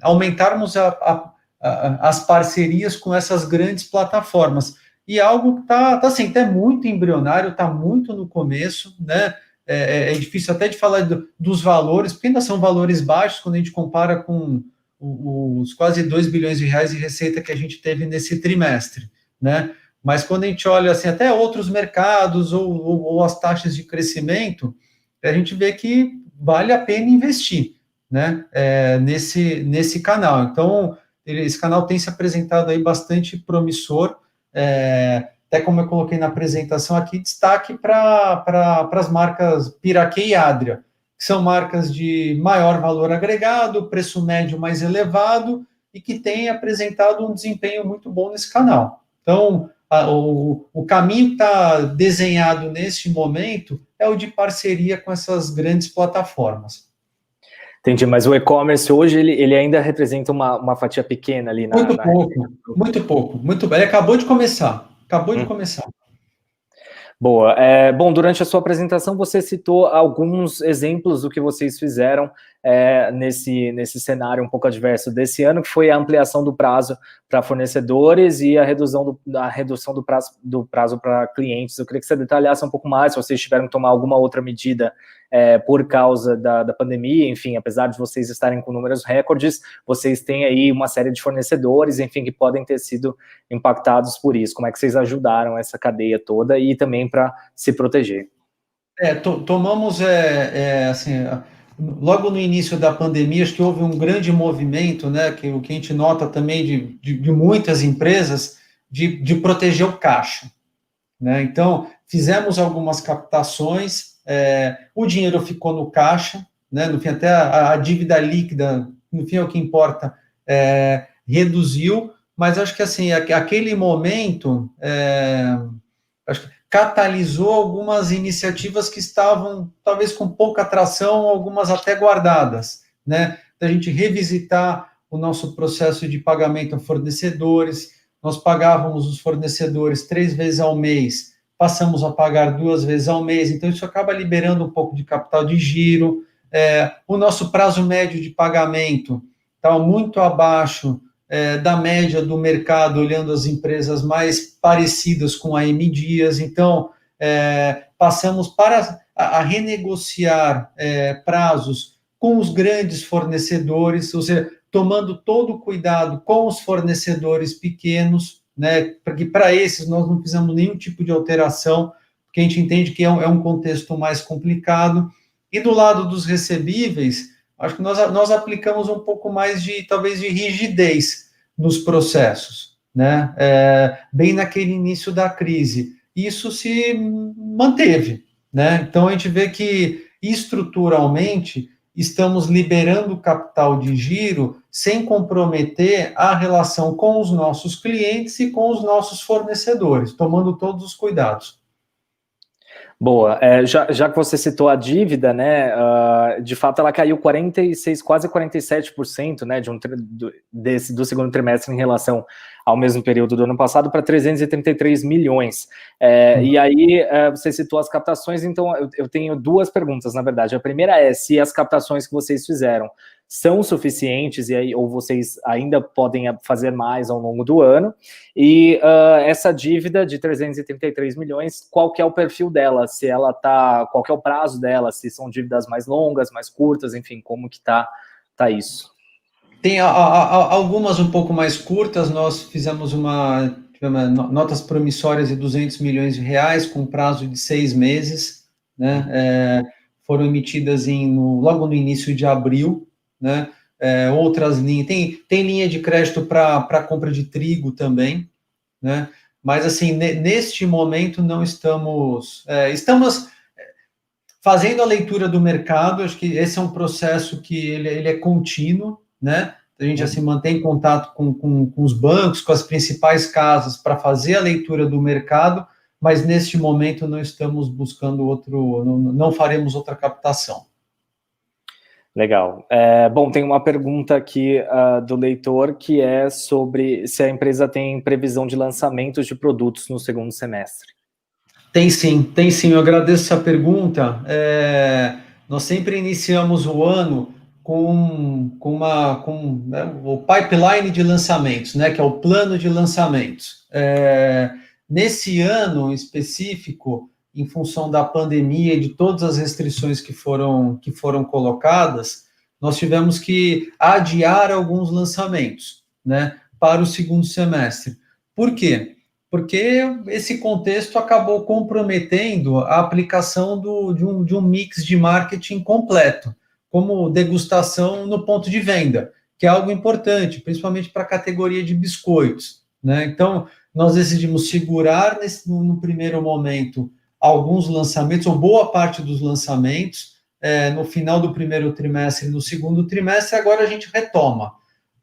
aumentarmos as parcerias com essas grandes plataformas. E algo que está assim, tá muito embrionário, está muito no começo, né? É difícil até de falar dos valores, porque ainda são valores baixos quando a gente compara com os quase 2 bilhões de reais de receita que a gente teve nesse trimestre, né? Mas quando a gente olha assim, até outros mercados ou as taxas de crescimento, a gente vê que vale a pena investir, né? Nesse canal. Então, esse canal tem se apresentado aí bastante promissor, até como eu coloquei na apresentação aqui, destaque para as marcas Piraquê e Adria, que são marcas de maior valor agregado, preço médio mais elevado e que têm apresentado um desempenho muito bom nesse canal. Então, o caminho que está desenhado neste momento é o de parceria com essas grandes plataformas. Entendi, mas o e-commerce hoje, ele ainda representa uma fatia pequena ali na... Muito bem. Ele acabou de começar. Boa. Bom, durante a sua apresentação, você citou alguns exemplos do que vocês fizeram nesse cenário um pouco adverso desse ano, que foi a ampliação do prazo para fornecedores e a redução do prazo para clientes. Eu queria que você detalhasse um pouco mais, se vocês tiveram que tomar alguma outra medida por causa da pandemia. Enfim, apesar de vocês estarem com números recordes, vocês têm aí uma série de fornecedores, enfim, que podem ter sido impactados por isso. Como é que vocês ajudaram essa cadeia toda e também para se proteger? Tomamos, assim, logo no início da pandemia, acho que houve um grande movimento, né, que o que a gente nota também de muitas empresas, de proteger o caixa, né? Então, fizemos algumas captações, o dinheiro ficou no caixa, né? No fim, até a dívida líquida, no fim, é o que importa, reduziu, mas acho que, assim, aquele momento, acho que catalisou algumas iniciativas que estavam, talvez, com pouca atração, algumas até guardadas, né? Da gente revisitar o nosso processo de pagamento a fornecedores. Nós pagávamos os fornecedores 3 vezes ao mês, passamos a pagar 2 vezes ao mês, então isso acaba liberando um pouco de capital de giro. O nosso prazo médio de pagamento está muito abaixo da média do mercado, olhando as empresas mais parecidas com a M Dias. Então, passamos a renegociar prazos com os grandes fornecedores, ou seja, tomando todo o cuidado com os fornecedores pequenos, né, porque para esses nós não fizemos nenhum tipo de alteração, porque a gente entende que é um contexto mais complicado. E do lado dos recebíveis, acho que nós aplicamos um pouco mais talvez de rigidez nos processos, né? Bem naquele início da crise. Isso se manteve, né? Então, a gente vê que, estruturalmente, estamos liberando capital de giro sem comprometer a relação com os nossos clientes e com os nossos fornecedores, tomando todos os cuidados. Boa. Já que você citou a dívida, né, de fato ela caiu 46%, quase 47%, né, do segundo trimestre em relação ao mesmo período do ano passado, para 333 milhões. E aí, você citou as captações, então eu tenho duas perguntas, na verdade. A primeira é se as captações que vocês fizeram são suficientes, ou vocês ainda podem fazer mais ao longo do ano, e essa dívida de 333 milhões, qual que é o perfil dela? Se ela qual que é o prazo dela? Se são dívidas mais longas, mais curtas, enfim, como que tá isso? Tem algumas um pouco mais curtas. Nós fizemos notas promissórias de 200 milhões de reais com prazo de 6 meses, né? Foram emitidas logo no início de abril, né? Outras linhas, tem linha de crédito para compra de trigo também, né? Mas, assim, neste momento não estamos fazendo a leitura do mercado. Acho que esse é um processo que ele é contínuo, né? A gente já se mantém em contato com os bancos, com as principais casas, para fazer a leitura do mercado, mas neste momento não estamos buscando não faremos outra captação. Legal. Bom, tem uma pergunta aqui do leitor, que é sobre se a empresa tem previsão de lançamentos de produtos no segundo semestre. Tem sim. Eu agradeço essa pergunta. Nós sempre iniciamos o ano com né, o pipeline de lançamentos, né, que é o plano de lançamentos. Nesse ano específico, em função da pandemia e de todas as restrições que foram colocadas, nós tivemos que adiar alguns lançamentos, né, para o segundo semestre. Por quê? Porque esse contexto acabou comprometendo a aplicação de um mix de marketing completo, como degustação no ponto de venda, que é algo importante, principalmente para a categoria de biscoitos, né? Então, nós decidimos segurar no primeiro momento alguns lançamentos, ou boa parte dos lançamentos, no final do primeiro trimestre e no segundo trimestre. Agora a gente retoma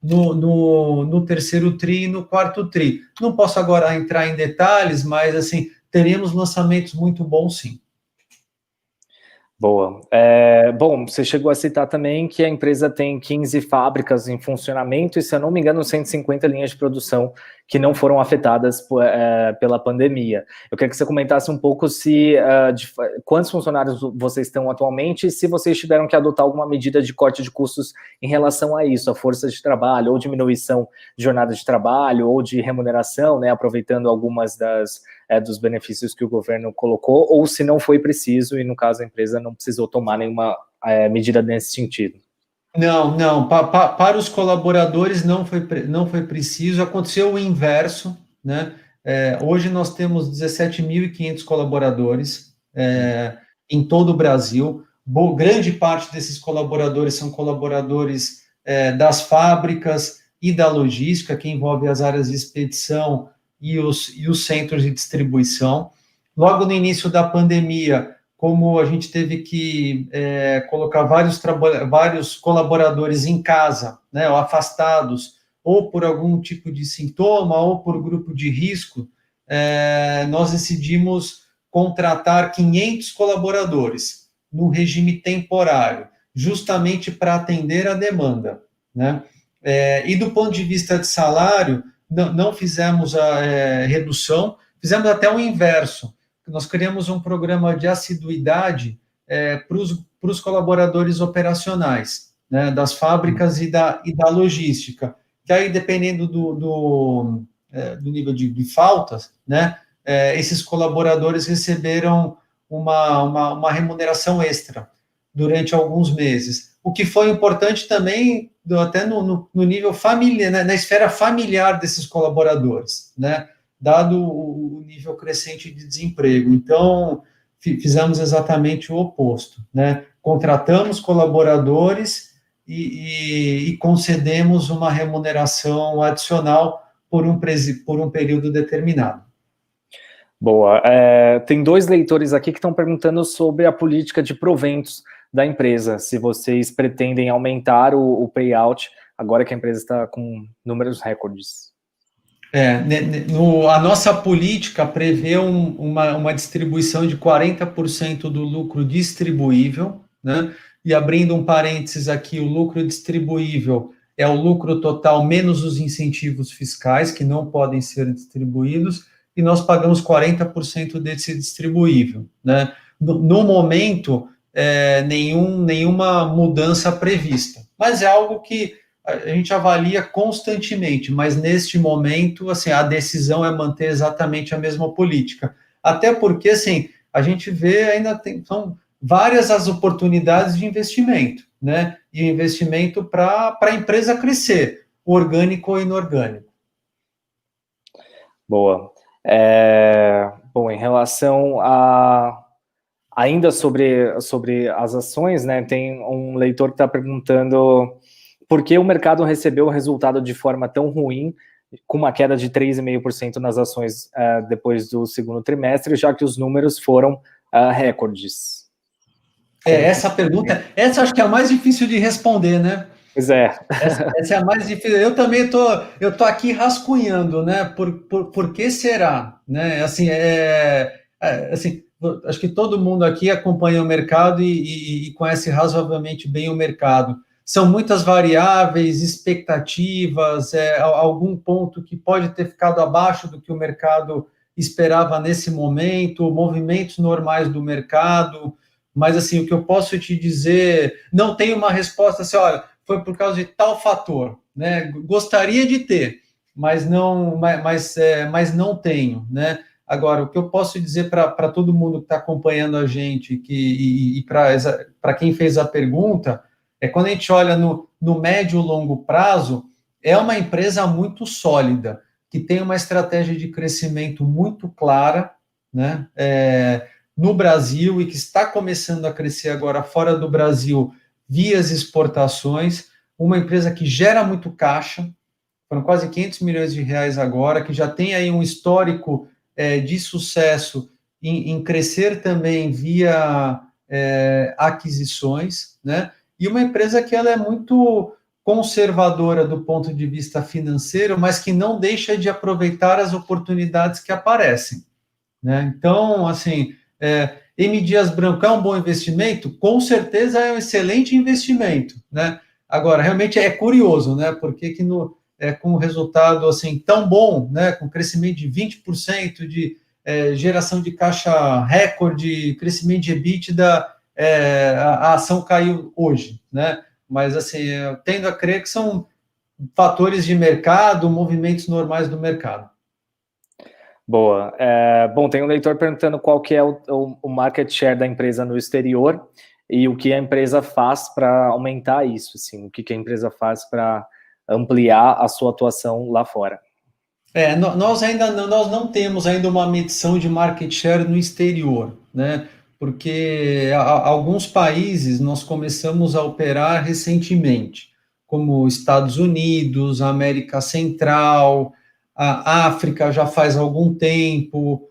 no terceiro tri e no quarto tri. Não posso agora entrar em detalhes, mas assim, teremos lançamentos muito bons, sim. Boa. Bom, você chegou a citar também que a empresa tem 15 fábricas em funcionamento e, se eu não me engano, 150 linhas de produção que não foram afetadas pela pandemia. Eu queria que você comentasse um pouco quantos funcionários vocês estão atualmente e se vocês tiveram que adotar alguma medida de corte de custos em relação a isso, a força de trabalho, ou diminuição de jornada de trabalho, ou de remuneração, né, aproveitando algumas dos benefícios que o governo colocou, ou se não foi preciso e, no caso, a empresa não precisou tomar nenhuma medida nesse sentido. Não. Para os colaboradores não foi preciso. Aconteceu o inverso, né? Hoje nós temos 17.500 colaboradores em todo o Brasil. Grande parte desses colaboradores são colaboradores das fábricas e da logística, que envolve as áreas de expedição e os centros de distribuição. Logo no início da pandemia, como a gente teve que colocar vários colaboradores em casa, né, ou afastados, ou por algum tipo de sintoma, ou por grupo de risco, nós decidimos contratar 500 colaboradores no regime temporário, justamente para atender a demanda, né? E do ponto de vista de salário, não fizemos a redução, fizemos até o inverso. Nós criamos um programa de assiduidade para os colaboradores operacionais, né, das fábricas e da logística, que aí, dependendo do nível de faltas, né, esses colaboradores receberam uma remuneração extra durante alguns meses. O que foi importante também, até no nível familiar, né, na esfera familiar desses colaboradores, né, dado o nível crescente de desemprego. Então, fizemos exatamente o oposto, né? Contratamos colaboradores e concedemos uma remuneração adicional por um período determinado. Boa. Tem 2 leitores aqui que estão perguntando sobre a política de proventos da empresa, se vocês pretendem aumentar o payout agora que a empresa está com números recordes. A nossa política prevê uma distribuição de 40% do lucro distribuível, né? E abrindo um parênteses aqui, o lucro distribuível é o lucro total menos os incentivos fiscais, que não podem ser distribuídos, e nós pagamos 40% desse distribuível, né? No momento, nenhuma mudança prevista, mas é algo que a gente avalia constantemente, mas neste momento, assim, a decisão é manter exatamente a mesma política. Até porque, assim, a gente vê são várias as oportunidades de investimento, né? E investimento para a empresa crescer, orgânico ou inorgânico. Boa. Bom, em relação ainda sobre as ações, né? Tem um leitor que está perguntando por que o mercado recebeu o resultado de forma tão ruim, com uma queda de 3,5% nas ações depois do segundo trimestre, já que os números foram recordes. Essa pergunta, essa acho que é a mais difícil de responder, né? Pois é. Essa é a mais difícil. Eu também tô aqui rascunhando, né? Por que será? Né? Assim, assim, acho que todo mundo aqui acompanha o mercado e conhece razoavelmente bem o mercado. São muitas variáveis, expectativas, algum ponto que pode ter ficado abaixo do que o mercado esperava nesse momento, movimentos normais do mercado. Mas, assim, o que eu posso te dizer, não tem uma resposta assim, olha, foi por causa de tal fator, né? Gostaria de ter, mas não tenho, né? Agora, o que eu posso dizer para todo mundo que está acompanhando a gente e para quem fez a pergunta, é quando a gente olha no médio e longo prazo, é uma empresa muito sólida, que tem uma estratégia de crescimento muito clara, né? No Brasil e que está começando a crescer agora fora do Brasil via as exportações, uma empresa que gera muito caixa, foram quase 500 milhões de reais agora, que já tem aí um histórico de sucesso em crescer também via aquisições, né? E uma empresa que ela é muito conservadora do ponto de vista financeiro, mas que não deixa de aproveitar as oportunidades que aparecem, né? Então, assim, M. Dias Branco é um bom investimento? Com certeza é um excelente investimento, né? Agora, realmente é curioso, né? Porque que com um resultado assim tão bom, né? Com crescimento de 20% de geração de caixa recorde, crescimento de EBITDA, a ação caiu hoje, né? Mas assim, eu tendo a crer que são fatores de mercado, movimentos normais do mercado. Boa. Bom, tem um leitor perguntando qual que é o market share da empresa no exterior e o que a empresa faz para aumentar isso, assim, o que a empresa faz para ampliar a sua atuação lá fora. Nós não temos ainda uma medição de market share no exterior, né? Porque alguns países nós começamos a operar recentemente, como Estados Unidos, América Central, a África já faz algum tempo,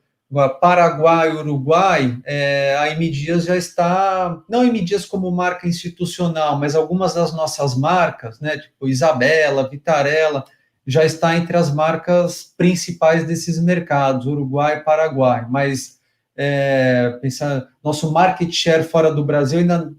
Paraguai, Uruguai, a M Dias já está, não M Dias como marca institucional, mas algumas das nossas marcas, né? Tipo Isabela, Vitarella, já está entre as marcas principais desses mercados, Uruguai e Paraguai, mas pensar, nosso market share fora do Brasil ainda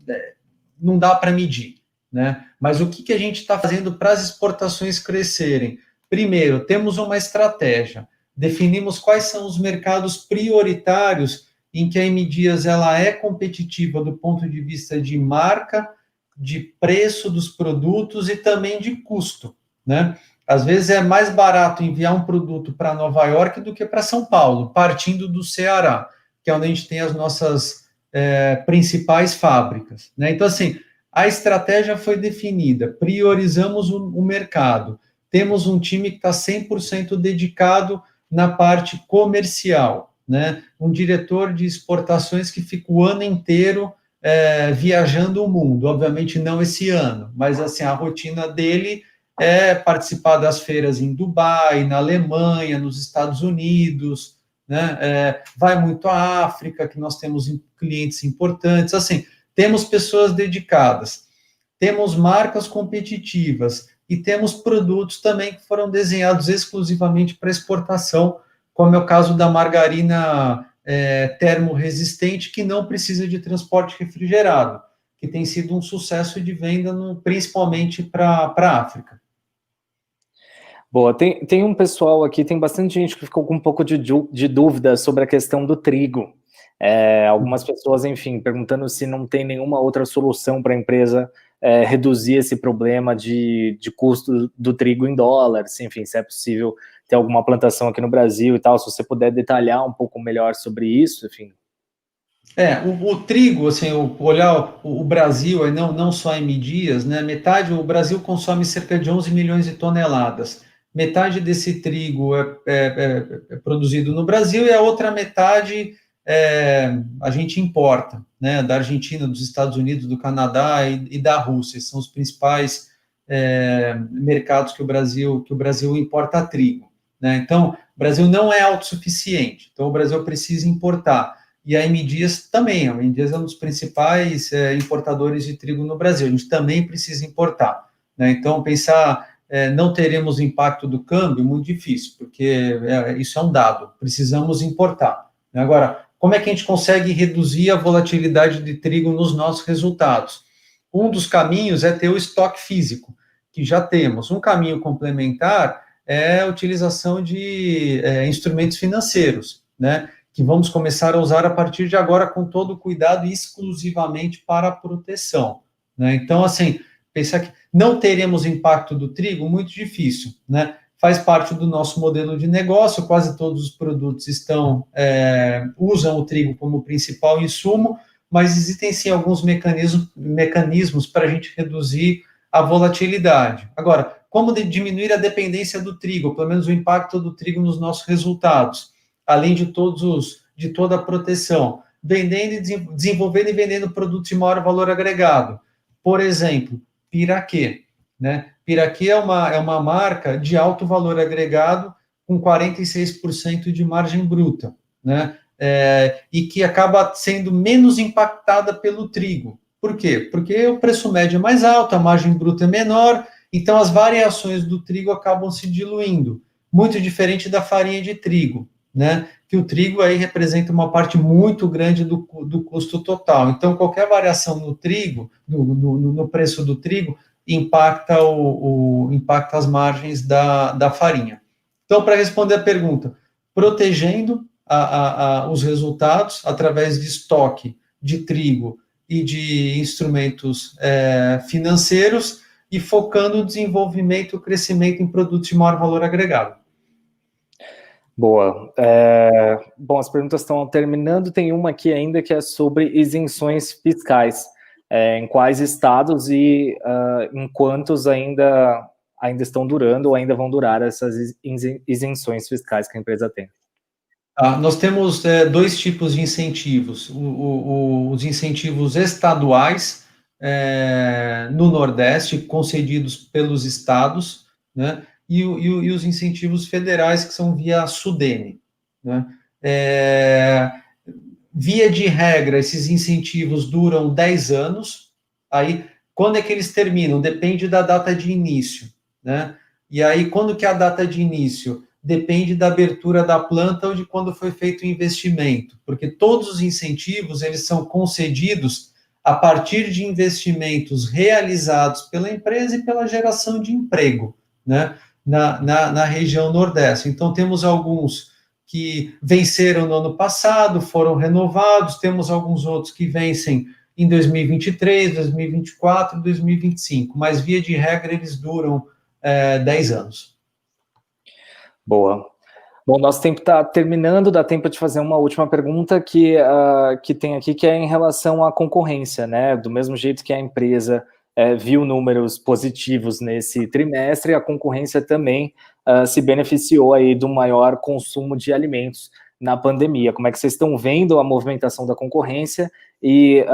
não dá para medir, né? Mas o que a gente está fazendo para as exportações crescerem? Primeiro, temos uma estratégia, definimos quais são os mercados prioritários em que a M. Dias ela é competitiva do ponto de vista de marca, de preço dos produtos e também de custo, né? Às vezes é mais barato enviar um produto para Nova York do que para São Paulo, partindo do Ceará, que é onde a gente tem as nossas principais fábricas, né? Então, assim, a estratégia foi definida, priorizamos o mercado, temos um time que está 100% dedicado na parte comercial, né? Um diretor de exportações que fica o ano inteiro viajando o mundo, obviamente não esse ano, mas assim, a rotina dele participar das feiras em Dubai, na Alemanha, nos Estados Unidos, né? Vai muito à África, que nós temos clientes importantes. Assim, temos pessoas dedicadas, temos marcas competitivas e temos produtos também que foram desenhados exclusivamente para exportação, como é o caso da margarina termorresistente, que não precisa de transporte refrigerado, que tem sido um sucesso de venda, principalmente para a África. Boa, tem um pessoal aqui, tem bastante gente que ficou com um pouco de dúvida sobre a questão do trigo. Algumas pessoas, enfim, perguntando se não tem nenhuma outra solução para a empresa reduzir esse problema de custo do trigo em dólares, enfim, se é possível ter alguma plantação aqui no Brasil e tal, se você puder detalhar um pouco melhor sobre isso, enfim. O trigo, assim, olhar o Brasil, não só em Dias, né? O Brasil consome cerca de 11 milhões de toneladas. Metade desse trigo é produzido no Brasil e a outra metade a gente importa, né? Da Argentina, dos Estados Unidos, do Canadá e da Rússia. São os principais mercados que o Brasil importa trigo, né? Então, o Brasil não é autossuficiente. Então, o Brasil precisa importar. E a M. Dias também. A M. Dias é um dos principais importadores de trigo no Brasil. A gente também precisa importar. né? Então, pensar não teremos impacto do câmbio, muito difícil, porque isso é um dado, precisamos importar. Agora, como é que a gente consegue reduzir a volatilidade de trigo nos nossos resultados? Um dos caminhos é ter o estoque físico, que já temos. Um caminho complementar é a utilização de instrumentos financeiros, né, que vamos começar a usar a partir de agora com todo o cuidado exclusivamente para a proteção, né? Então, assim, pensar que não teremos impacto do trigo, muito difícil, né? Faz parte do nosso modelo de negócio, quase todos os produtos usam o trigo como principal insumo, mas existem sim alguns mecanismos para a gente reduzir a volatilidade. Agora, como diminuir a dependência do trigo, pelo menos o impacto do trigo nos nossos resultados, além de toda a proteção, desenvolvendo e vendendo produtos de maior valor agregado. Por exemplo, Piraquê, né? Piraquê é uma marca de alto valor agregado com 46% de margem bruta, né? E que acaba sendo menos impactada pelo trigo. Por quê? Porque o preço médio é mais alto, a margem bruta é menor, então as variações do trigo acabam se diluindo, muito diferente da farinha de trigo, né? Que o trigo aí representa uma parte muito grande do custo total. Então, qualquer variação no trigo, no preço do trigo, impacta as margens da farinha. Então, para responder a pergunta, protegendo os resultados através de estoque de trigo e de instrumentos financeiros e focando o desenvolvimento e o crescimento em produtos de maior valor agregado. Boa. Bom, as perguntas estão terminando. Tem uma aqui ainda que é sobre isenções fiscais. Em quais estados e em quantos ainda estão durando ou ainda vão durar essas isenções fiscais que a empresa tem? Nós temos dois tipos de incentivos. Os incentivos estaduais no Nordeste, concedidos pelos estados, né? E os incentivos federais, que são via Sudene, né? Via de regra, esses incentivos duram 10 anos. Aí, quando é que eles terminam? Depende da data de início, né? E aí, quando que é a data de início? Depende da abertura da planta ou de quando foi feito o investimento, porque todos os incentivos, eles são concedidos a partir de investimentos realizados pela empresa e pela geração de emprego, né, na região Nordeste. Então, temos alguns que venceram no ano passado, foram renovados, temos alguns outros que vencem em 2023, 2024, 2025, mas, via de regra, eles duram 10 anos. Boa. Bom, nosso tempo está terminando, dá tempo de fazer uma última pergunta que tem aqui, que é em relação à concorrência, né? Do mesmo jeito que a empresa viu números positivos nesse trimestre, a concorrência também se beneficiou aí do maior consumo de alimentos na pandemia. Como é que vocês estão vendo a movimentação da concorrência e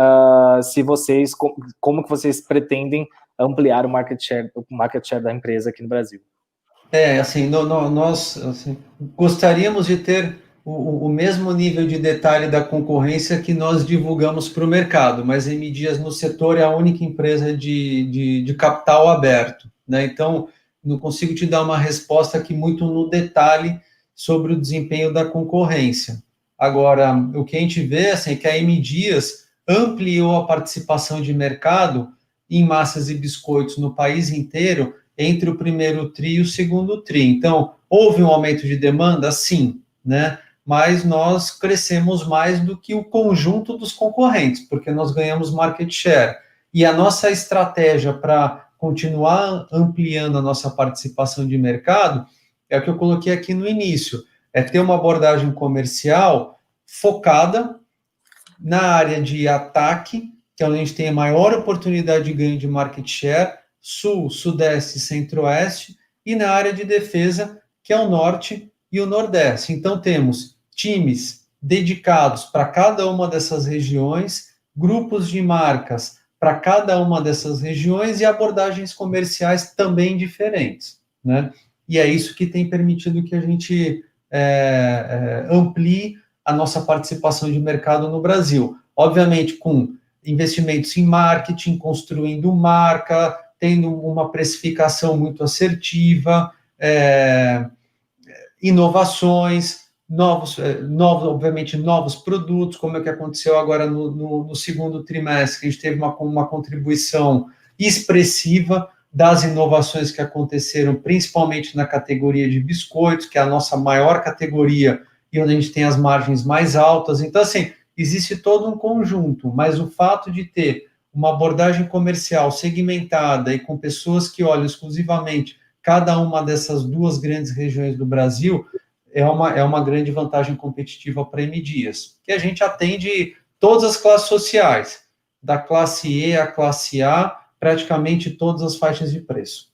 como que vocês pretendem ampliar o market share da empresa aqui no Brasil? Assim, nós gostaríamos de ter o mesmo nível de detalhe da concorrência que nós divulgamos para o mercado, mas a M. Dias no setor é a única empresa de capital aberto, né? Então, não consigo te dar uma resposta aqui muito no detalhe sobre o desempenho da concorrência. Agora, o que a gente vê assim, é que a M. Dias ampliou a participação de mercado em massas e biscoitos no país inteiro entre o primeiro tri e o segundo tri. Então, houve um aumento de demanda? Sim, né? Mas nós crescemos mais do que o conjunto dos concorrentes, porque nós ganhamos market share. E a nossa estratégia para continuar ampliando a nossa participação de mercado é o que eu coloquei aqui no início, é ter uma abordagem comercial focada na área de ataque, que é onde a gente tem a maior oportunidade de ganho de market share, Sul, Sudeste e Centro-Oeste, e na área de defesa, que é o Norte e o Nordeste. Então, temos times dedicados para cada uma dessas regiões, grupos de marcas para cada uma dessas regiões e abordagens comerciais também diferentes, né? E é isso que tem permitido que a gente amplie a nossa participação de mercado no Brasil. Obviamente, com investimentos em marketing, construindo marca, tendo uma precificação muito assertiva, inovações, obviamente, novos produtos, como é que aconteceu agora no segundo trimestre, que a gente teve uma contribuição expressiva das inovações que aconteceram, principalmente na categoria de biscoitos, que é a nossa maior categoria e onde a gente tem as margens mais altas. Então, assim, existe todo um conjunto, mas o fato de ter uma abordagem comercial segmentada e com pessoas que olham exclusivamente cada uma dessas duas grandes regiões do Brasil é uma grande vantagem competitiva para a M. Dias, que a gente atende todas as classes sociais, da classe E à classe A, praticamente todas as faixas de preço.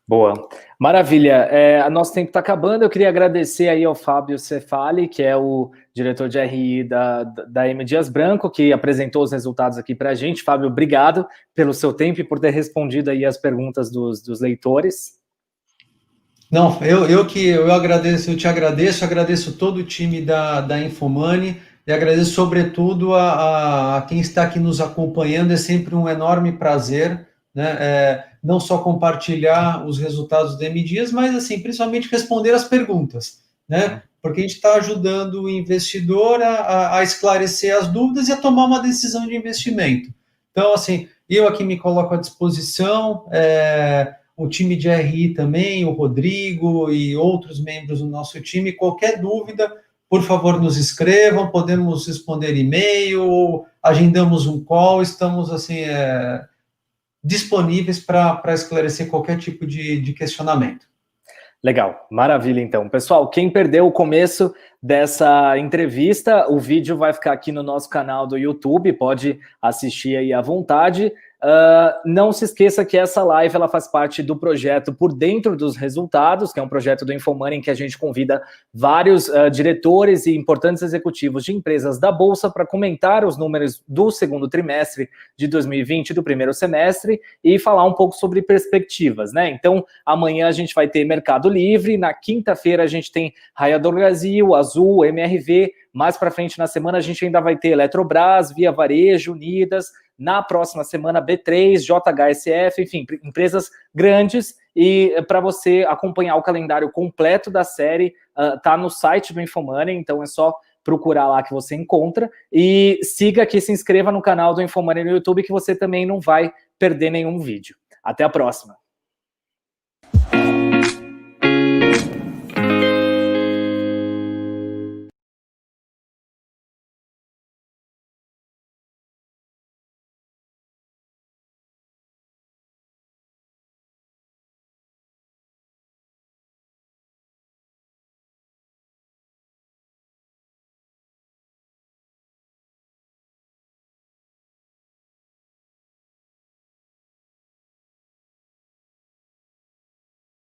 Boa, maravilha. Nosso tempo está acabando. Eu queria agradecer aí ao Fábio Cefali, que é o diretor de RI da M. Dias Branco, que apresentou os resultados aqui para a gente. Fábio, obrigado pelo seu tempo e por ter respondido aí as perguntas dos leitores. Não, eu te agradeço todo o time da Infomoney e agradeço sobretudo a quem está aqui nos acompanhando. É sempre um enorme prazer, né? Não só compartilhar os resultados da M. Dias, mas assim, principalmente responder as perguntas, né? Porque a gente está ajudando o investidor a esclarecer as dúvidas e a tomar uma decisão de investimento. Então, assim, eu aqui me coloco à disposição, o time de RI também, o Rodrigo e outros membros do nosso time. Qualquer dúvida, por favor, nos escrevam, podemos responder e-mail, agendamos um call, estamos assim disponíveis para esclarecer qualquer tipo de questionamento. Legal, maravilha então. Pessoal, quem perdeu o começo dessa entrevista, o vídeo vai ficar aqui no nosso canal do YouTube, pode assistir aí à vontade. Não se esqueça que essa live ela faz parte do projeto Por Dentro dos Resultados, que é um projeto do Infomoney em que a gente convida vários diretores e importantes executivos de empresas da Bolsa para comentar os números do segundo trimestre de 2020, do primeiro semestre, e falar um pouco sobre perspectivas, né? Então, amanhã a gente vai ter Mercado Livre, na quinta-feira a gente tem Raia Drogasil, Azul, MRV, mais para frente na semana a gente ainda vai ter Eletrobras, Via Varejo, Unidas, na próxima semana B3, JHSF, enfim, empresas grandes. E para você acompanhar o calendário completo da série, tá no site do Infomoney, então é só procurar lá que você encontra. E siga aqui, se inscreva no canal do Infomoney no YouTube, que você também não vai perder nenhum vídeo. Até a próxima!